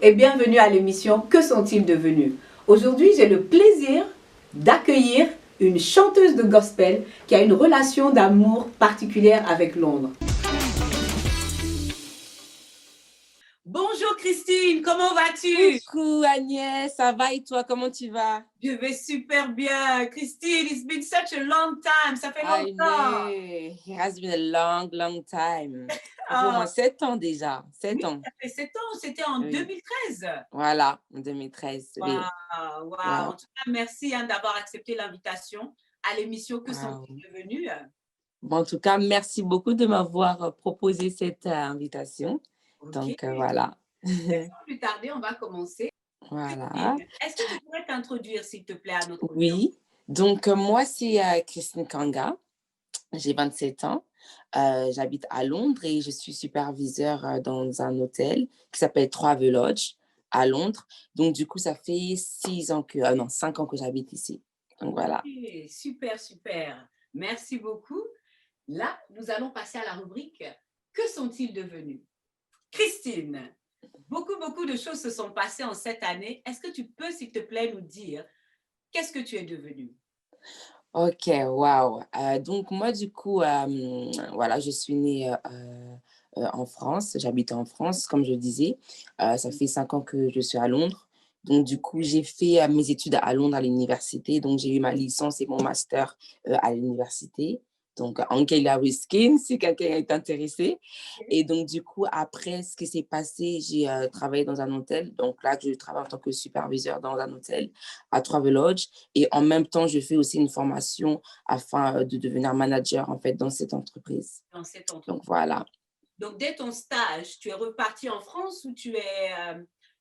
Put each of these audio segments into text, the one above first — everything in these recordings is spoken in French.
et bienvenue à l'émission Que sont-ils devenus? Aujourd'hui, j'ai le plaisir d'accueillir une chanteuse de gospel qui a une relation d'amour particulière avec Londres. Bonjour Christine, comment vas-tu? Coucou Agnès, ça va et toi, comment tu vas? Je vais super bien. Christine, it's been such a long time, ça fait I longtemps. know, it has been a long, long time. Ça fait au moins Ah, 7 ans déjà, 7 oui, ans, ça fait 7 ans, c'était en oui. 2013. Voilà, en 2013, oui. Waouh, waouh. En Wow. tout cas, merci d'avoir accepté l'invitation à l'émission Que sont-ils Wow. devenus? Bon, en tout cas, merci beaucoup de m'avoir proposé cette invitation. Ok. Donc, voilà. Sans plus tarder, on va commencer. Voilà. Christine, est-ce que tu pourrais t'introduire, s'il te plaît, à notre audience? Oui. Donc, moi, c'est Christine Kanga. J'ai 27 ans. J'habite à Londres et je suis superviseure dans un hôtel qui s'appelle Travelodge à Londres. Donc, du coup, ça fait 6 ans que, non, 5 ans que j'habite ici. Donc, Ok, voilà. super, super. Merci beaucoup. Là, nous allons passer à la rubrique Que sont-ils devenus? Christine, beaucoup de choses se sont passées en cette année. Est-ce que tu peux, s'il te plaît, nous dire qu'est-ce que tu es devenue? Ok, waouh. Donc, moi, du coup, voilà, je suis née en France. J'habite en France, comme je disais. Ça fait 5 ans que je suis à Londres. Donc, du coup, j'ai fait mes études à Londres à l'université. Donc, j'ai eu ma licence et mon master à l'université. Donc, Angela Ruskin, si quelqu'un est intéressé. Et donc, du coup, après, ce qui s'est passé, j'ai travaillé dans un hôtel. Donc, là, je travaille en tant que superviseur dans un hôtel à Travelodge. Et en même temps, je fais aussi une formation afin de devenir manager, en fait, dans cette entreprise. Dans cette Donc, entreprise? voilà. Donc, dès ton stage, tu es reparti en France ou tu es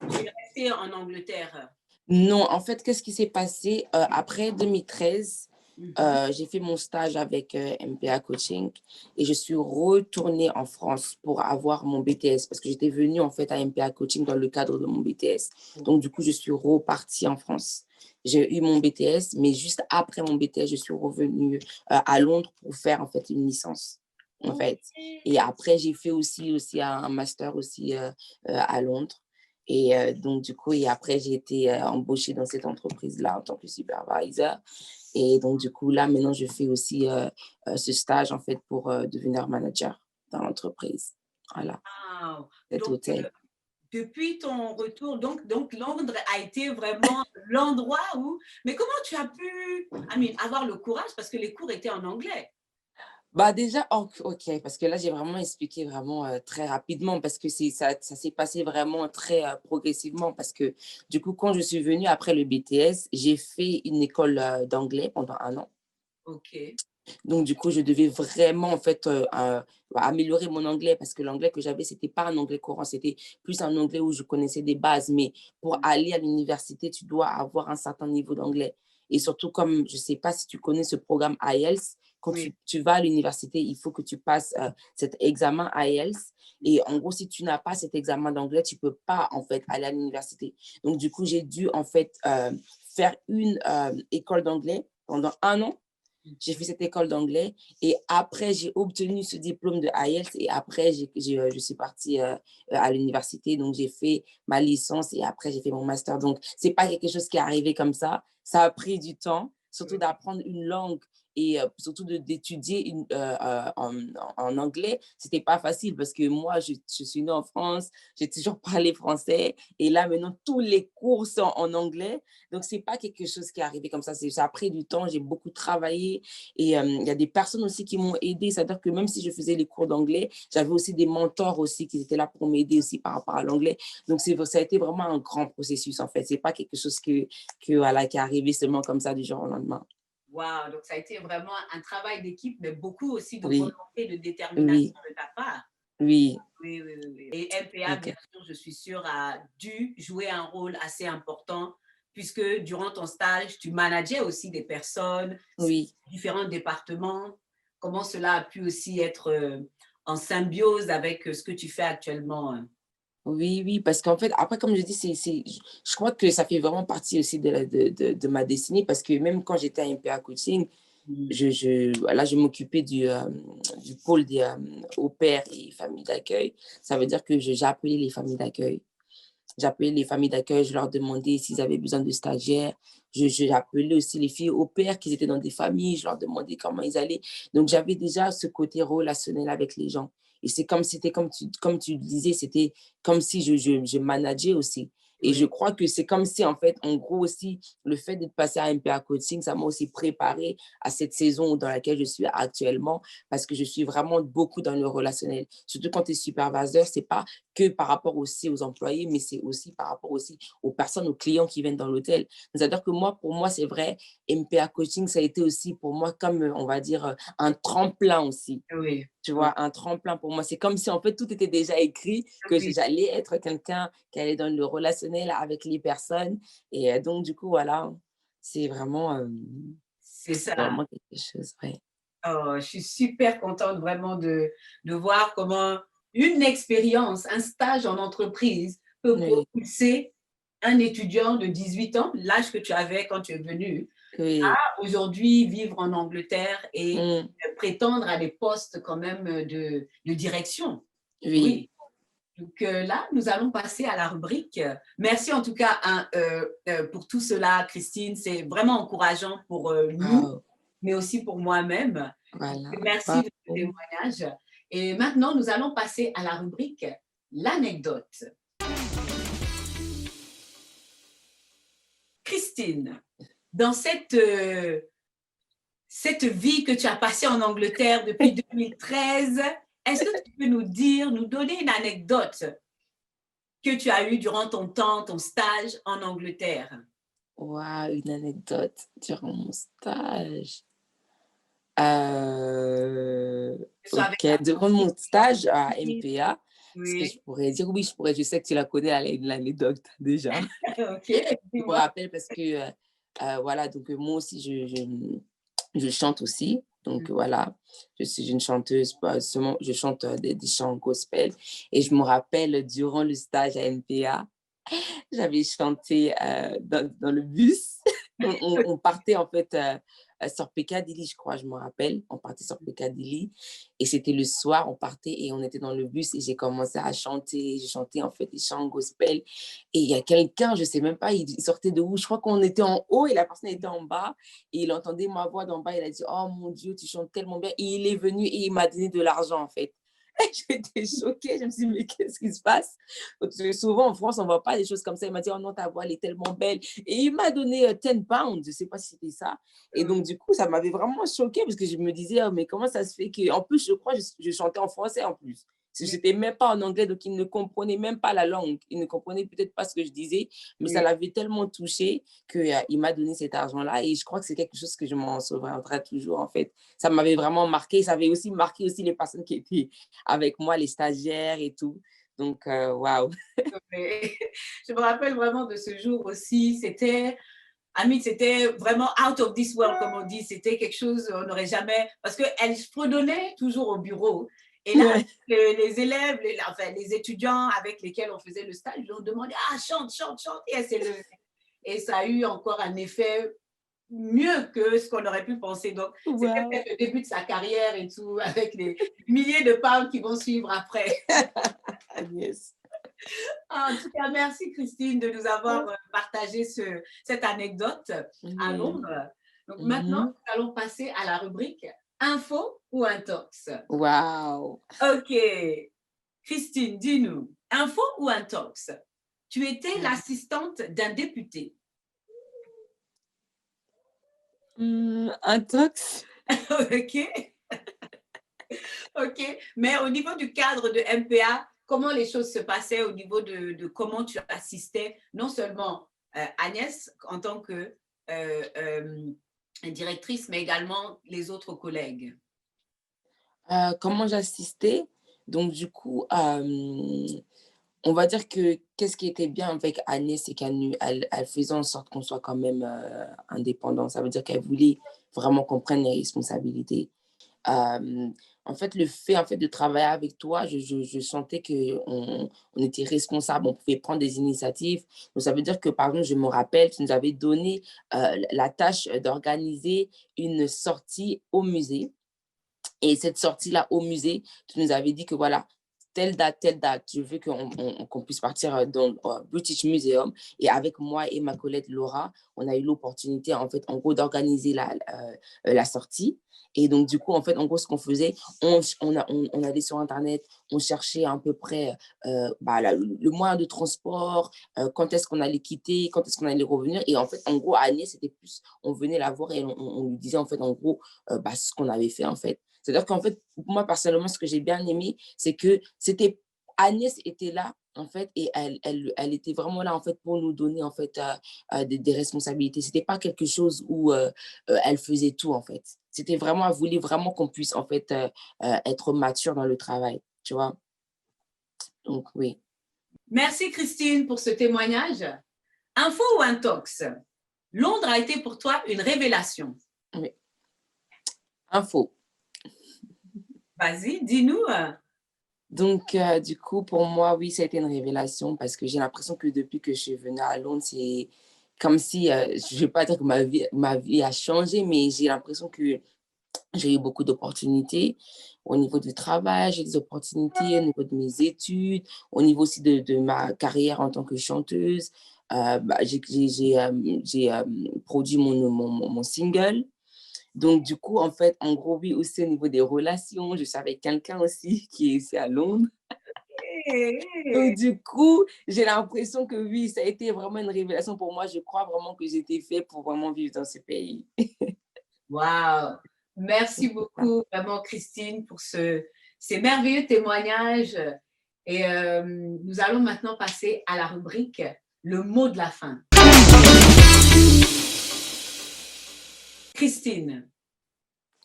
resté en Angleterre? Non, en fait, qu'est-ce qui s'est passé? Après 2013, Mhm. j'ai fait mon stage avec MPA Coaching et je suis retournée en France pour avoir mon BTS parce que j'étais venue en fait à MPA Coaching dans le cadre de mon BTS. Donc, du coup, je suis repartie en France. J'ai eu mon BTS, mais juste après mon BTS, je suis revenue à Londres pour faire en fait une licence. En Ok. fait. Et après, j'ai fait aussi un master aussi à Londres. Et donc, du coup, et après, j'ai été embauchée dans cette entreprise-là en tant que supervisor. Et donc, du coup, là, maintenant, je fais aussi ce stage, en fait, pour devenir manager dans l'entreprise. Voilà, Wow. cet Donc, hôtel. depuis ton retour, donc Londres a été vraiment l'endroit où... Mais comment tu as pu avoir le courage, parce que les cours étaient en anglais? Bah déjà, ok, parce que là, j'ai vraiment expliqué vraiment très rapidement parce que ça s'est passé vraiment très progressivement parce que du coup, quand je suis venue après le BTS, j'ai fait une école d'anglais pendant 1 an. Ok. Donc, du coup, je devais vraiment, en fait, améliorer mon anglais parce que l'anglais que j'avais, c'était pas un anglais courant, c'était plus un anglais où je connaissais des bases. Mais pour aller à l'université, tu dois avoir un certain niveau d'anglais. Et surtout, comme je sais pas si tu connais ce programme IELTS, quand Oui. tu vas à l'université, il faut que tu passes cet examen IELTS. Et en gros, si tu n'as pas cet examen d'anglais, tu peux pas, en fait, aller à l'université. Donc, du coup, j'ai dû, en fait, faire une école d'anglais pendant 1 an. J'ai fait cette école d'anglais et après, j'ai obtenu ce diplôme de IELTS et après, je suis partie à l'université. Donc, j'ai fait ma licence et après, j'ai fait mon master. Donc, c'est pas quelque chose qui est arrivé comme ça. Ça a pris du temps, surtout Oui. d'apprendre une langue et surtout d'étudier en anglais. C'était pas facile parce que moi, je suis née en France, j'ai toujours parlé français et là, maintenant, tous les cours sont en anglais. Donc, c'est pas quelque chose qui est arrivé comme ça. Ça a pris du temps, j'ai beaucoup travaillé et il y a des personnes aussi qui m'ont aidée. C'est-à-dire que même si je faisais les cours d'anglais, j'avais aussi des mentors aussi qui étaient là pour m'aider aussi par rapport à l'anglais. Donc, ça a été vraiment un grand processus, en fait. C'est pas quelque chose voilà, qui est arrivé seulement comme ça du jour au lendemain. Wow. Donc, ça a été vraiment un travail d'équipe, mais beaucoup aussi de Oui, volonté, de détermination oui, de ta part. oui. Oui, oui, oui, oui. Et MPA, bien OK. sûr, je suis sûre, a dû jouer un rôle assez important puisque durant ton stage, tu manageais aussi des personnes, Oui. différents départements. Comment cela a pu aussi être en symbiose avec ce que tu fais actuellement? Oui, oui, parce qu'en fait, après, comme je dis, je crois que ça fait vraiment partie aussi de ma destinée parce que même quand j'étais à MPA Coaching, Mm. voilà, je m'occupais du pôle des au pair et familles d'accueil. Ça veut dire que j'appelais les familles d'accueil. j'appelais les familles d'accueil, je leur demandais s'ils avaient besoin de stagiaires. J'appelais aussi les filles au pair qui étaient dans des familles, je leur demandais comment ils allaient. Donc, j'avais déjà ce côté relationnel avec les gens. Et c'était comme tu le disais, c'était comme si je manageais aussi. Et je Oui, crois que c'est comme si, en fait, en gros aussi, le fait d'être passé à MPA Coaching, ça m'a aussi préparé à cette saison dans laquelle je suis actuellement, parce que je suis vraiment beaucoup dans le relationnel. Surtout quand tu es superviseur, c'est pas que par rapport aussi aux employés, mais c'est aussi par rapport aussi aux personnes, aux clients qui viennent dans l'hôtel. C'est-à-dire que moi, pour moi, c'est vrai, MPA Coaching, ça a été aussi pour moi comme, on va dire, un tremplin aussi. oui, Tu oui, vois, un tremplin pour moi. C'est comme si, en fait, tout était déjà écrit, que oui, j'allais être quelqu'un qui allait dans le relationnel avec les personnes. Et donc, du coup, voilà, c'est vraiment, c'est c'est ça. vraiment quelque chose, ouais. Oh, je suis super contente vraiment de voir comment une expérience, un stage en entreprise peut Oui, propulser un étudiant de 18 ans, l'âge que tu avais quand tu es venu, oui, aujourd'hui vivre en Angleterre et mmh, prétendre à des postes quand même de direction. oui, Oui. Donc là, nous allons passer à la rubrique. Merci en tout cas hein, pour tout cela, Christine. C'est vraiment encourageant pour nous, waouh, mais aussi pour moi-même. voilà, Merci de ce waouh. témoignage. Et maintenant, nous allons passer à la rubrique l'anecdote. Christine, dans cette vie que tu as passée en Angleterre depuis 2013, est-ce que tu peux nous dire, nous donner une anecdote que tu as eue durant ton temps, ton stage en Angleterre? Waouh, une anecdote durant mon stage. Heu, Que ce soit avec OK, ta durant famille, mon stage à l'entreprise. MPA, ce que je Oui, pourrais dire, oui, je pourrais, je sais que tu la connais l'anecdote déjà. ok, Je me dis-moi. rappelle parce que, voilà, donc moi aussi je chante aussi, donc voilà, je suis une chanteuse, pas seulement je chante, des chants gospel et je me rappelle durant le stage à MPA, j'avais chanté, dans le bus. On partait en fait, sur Piccadilly, je crois, je me rappelle. On partait sur Piccadilly et c'était le soir, on partait et on était dans le bus et j'ai commencé à chanter. J'ai chanté en fait des chants gospel et il y a quelqu'un, je sais même pas, il sortait de où? Je crois qu'on était en haut et la personne était en bas et il entendait ma voix d'en bas. Il a dit: «Oh mon Dieu, tu chantes tellement bien» et il est venu et il m'a donné de l'argent en fait. J'étais choquée, je me suis dit: «Mais qu'est-ce qui se passe?» Parce que souvent en France, on ne voit pas des choses comme ça. Il m'a dit: «Oh non, ta voix, elle est tellement belle» et il m'a donné, 10 pounds, je ne sais pas si c'était ça et donc du coup, ça m'avait vraiment choquée parce que je me disais: «Oh mais comment ça se fait que» en plus, je crois, je chantais en français en plus. Oui, C'était même pas en anglais, donc il ne comprenait même pas la langue. Il ne comprenait peut-être pas ce que je disais, mais ça oui. l'avait tellement touché que, il m'a donné cet argent-là et je crois que c'est quelque chose que je m'en souviendrai toujours en fait. Ça m'avait vraiment marqué, ça avait aussi marqué aussi les personnes qui étaient avec moi, les stagiaires et tout. Donc, waouh. Mais je me rappelle vraiment de ce jour aussi. Amit, c'était vraiment out of this world, comme on dit. C'était quelque chose, on n'aurait jamais. Parce qu'elle fredonnait toujours au bureau. Et là, Ouais. les élèves, enfin, les étudiants avec lesquels on faisait le stage, ils ont demandé: Ah, chante, chante, chante. Et elle s'est levée. Et ça a eu encore un effet mieux que ce qu'on aurait pu penser. Donc, c'était Waouh. peut-être le début de sa carrière et tout, avec les milliers de pounds qui vont suivre après. Yes. En tout cas, merci Christine de nous avoir partagé cette anecdote à Oui. Londres. Donc maintenant, Mmh. nous allons passer à la rubrique info ou intox. Waouh! Ok, Christine, dis-nous, info ou intox? Tu étais l'assistante d'un député. Intox? Ok, ok. Mais au niveau du cadre de MPA, comment les choses se passaient au niveau de comment tu assistais non seulement Agnès en tant que directrice, mais également les autres collègues. Comment j'assistais? Donc du coup, on va dire que qu'est-ce qui était bien avec Agnès, c'est qu'elle faisait en sorte qu'on soit quand même, indépendant. Ça veut dire qu'elle voulait vraiment qu'on prenne les responsabilités. Hem, En fait, le fait, en fait, de travailler avec toi, je sentais qu'on était responsable, on pouvait prendre des initiatives. Donc ça veut dire que, par exemple, je me rappelle, tu nous avais donné, la tâche, d'organiser une sortie au musée et cette sortie-là au musée, tu nous avais dit que voilà, telle date, je veux qu'on puisse partir dans le British Museum. Et avec moi et ma collègue Laura, on a eu l'opportunité, en fait, en gros, d'organiser la sortie. Et donc, du coup, en fait, en gros, ce qu'on faisait, on allait sur Internet, on cherchait à peu près le moyen de transport, quand est-ce qu'on allait quitter, quand est-ce qu'on allait revenir. Et en fait, en gros, Agnès, c'était plus, on venait la voir et on lui disait, en fait, en gros, ce qu'on avait fait, en fait. C'est-à-dire qu'en fait, moi, personnellement, ce que j'ai bien aimé, c'est que Agnès était là, en fait, et elle était vraiment là, en fait, pour nous donner, en fait, des responsabilités. C'était pas quelque chose où elle faisait tout, en fait. C'était vraiment, elle voulait vraiment qu'on puisse, en fait, être mature dans le travail, tu vois. Donc, oui. Merci Christine pour ce témoignage. Info ou intox? Londres a été pour toi une révélation. Oui. Info. Vas-y, dis-nous. Donc, du coup, pour moi, oui, ça a été une révélation parce que j'ai l'impression que depuis que je suis venue à Londres, c'est comme si, je ne vais pas dire que ma vie a changé, mais j'ai l'impression que j'ai eu beaucoup d'opportunités au niveau du travail, j'ai des opportunités au niveau de mes études, au niveau aussi de ma carrière en tant que chanteuse. J'ai produit mon single. Donc, du coup, en fait, en gros, oui, aussi au niveau des relations, je suis avec quelqu'un aussi qui est ici à Londres. Donc, du coup, j'ai l'impression que oui, ça a été vraiment une révélation pour moi. Je crois vraiment que j'étais faite pour vraiment vivre dans ce pays. Wow! Merci beaucoup, vraiment, Christine, pour ces merveilleux témoignages. Et nous allons maintenant passer à la rubrique Le mot de la fin. Christine,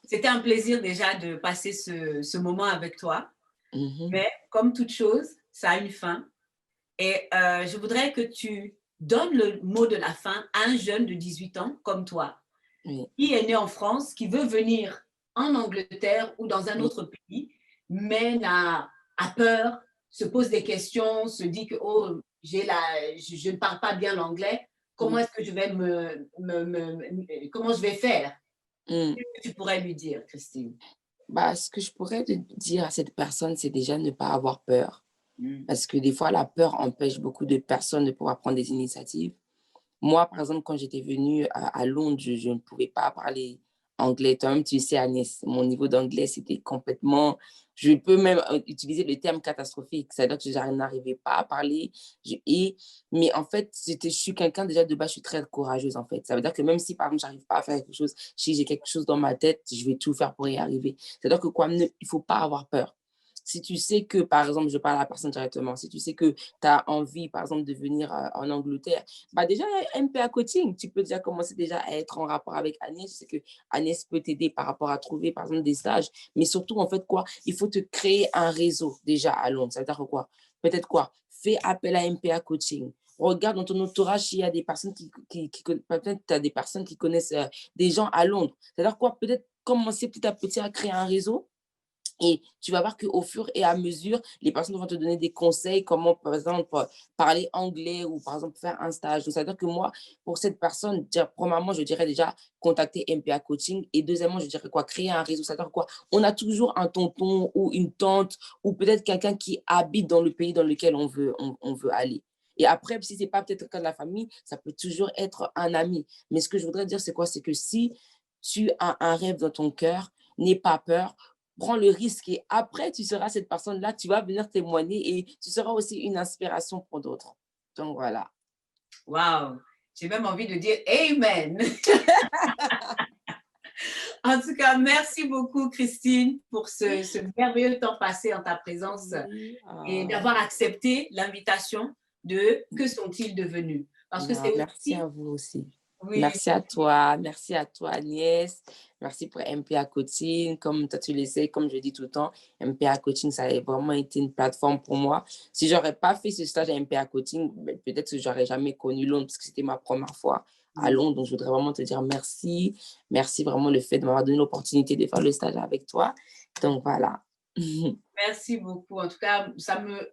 c'était un plaisir déjà de passer ce moment avec toi. Mais comme toute chose, ça a une fin. Et je voudrais que tu donnes le mot de la fin à un jeune de 18 ans comme toi, Oui. qui est né en France, qui veut venir en Angleterre ou dans un Oui. autre pays, mais a peur, se pose des questions, se dit que oh, je ne parle pas bien l'anglais, comment est-ce que je vais comment je vais faire? Qu'est-ce que tu pourrais lui dire, Christine? Bah, ce que je pourrais te dire à cette personne, c'est déjà ne pas avoir peur. Parce que des fois, la peur empêche beaucoup de personnes de pouvoir prendre des initiatives. Moi, par exemple, quand j'étais venue à Londres, je ne pouvais pas parler anglais. Toi-même, tu sais, Agnès, mon niveau d'anglais, c'était complètement... Je peux même utiliser le terme catastrophique. C'est-à-dire que je n'arrivais pas à parler. Mais en fait, je suis quelqu'un, déjà, de base, je suis très courageuse, en fait. Ça veut dire que même si, par exemple, je n'arrive pas à faire quelque chose, si j'ai quelque chose dans ma tête, je vais tout faire pour y arriver. C'est-à-dire que quoi, il ne faut pas avoir peur. Si tu sais que, par exemple, je parle à la personne directement, si tu sais que tu as envie, par exemple, de venir en Angleterre, bah déjà, MPA Coaching, tu peux déjà commencer déjà à être en rapport avec Agnès. Je sais que Agnès peut t'aider par rapport à trouver, par exemple, des stages. Mais surtout, en fait, quoi, il faut te créer un réseau déjà à Londres. Ça veut dire quoi? Peut-être quoi? Fais appel à MPA Coaching. Regarde dans ton entourage s'il y a des personnes peut-être tu as des personnes qui connaissent des gens à Londres. C'est-à-dire quoi? Peut-être commencer petit à petit à créer un réseau et tu vas voir qu'au fur et à mesure, les personnes vont te donner des conseils, comment, par exemple, parler anglais ou, par exemple, faire un stage. Donc, c'est-à-dire que moi, pour cette personne, premièrement, je dirais déjà contacter MPA Coaching. Et deuxièmement, je dirais quoi? Créer un réseau. C'est-à-dire quoi? On a toujours un tonton ou une tante ou peut-être quelqu'un qui habite dans le pays dans lequel on veut aller. Et après, si ce n'est pas peut-être quelqu'un de la famille, ça peut toujours être un ami. Mais ce que je voudrais dire, c'est quoi? C'est que si tu as un rêve dans ton cœur, n'aie pas peur, prends le risque et après, tu seras cette personne-là, tu vas venir témoigner et tu seras aussi une inspiration pour d'autres. Donc voilà. Wow! J'ai même envie de dire Amen! En tout cas, merci beaucoup, Christine, pour ce merveilleux temps passé en ta présence Oui, et d'avoir accepté l'invitation de Que sont-ils devenus? Parce que c'est merci aussi, à vous aussi. oui, Merci à toi Agnès, merci pour MPA Coaching. Comme toi tu le sais, comme je dis tout le temps, MPA Coaching, ça a vraiment été une plateforme pour moi. Si j'aurais pas fait ce stage à MPA Coaching, peut-être que j'aurais jamais connu Londres parce que c'était ma première fois à Londres. Donc je voudrais vraiment te dire merci. Merci vraiment le fait de m'avoir donné l'opportunité de faire le stage avec toi. Donc voilà. merci beaucoup. En tout cas,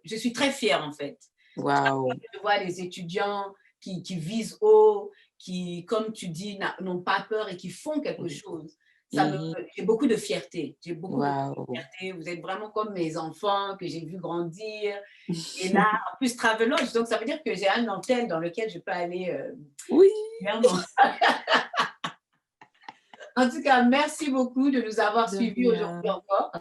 je suis très fière en fait. Waouh. Je vois les étudiants qui visent haut, qui, comme tu dis, n'ont pas peur et qui font quelque chose. Mhm. J'ai beaucoup de fierté. J'ai beaucoup, beaucoup de Waouh. fierté. Vous êtes vraiment comme mes enfants que j'ai vu grandir. Et là, en plus, Travelodge, donc ça veut dire que j'ai un hôtel dans lequel je peux aller Oui, régulièrement. En tout cas, merci beaucoup de nous avoir de suivis aujourd'hui rien. encore.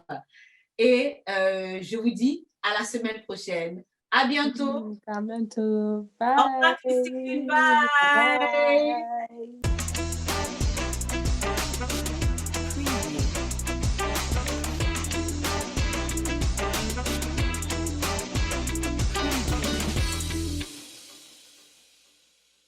Et je vous dis à la semaine prochaine. À bientôt. À bientôt. Au revoir, Christine. Bye. Bye. Bye.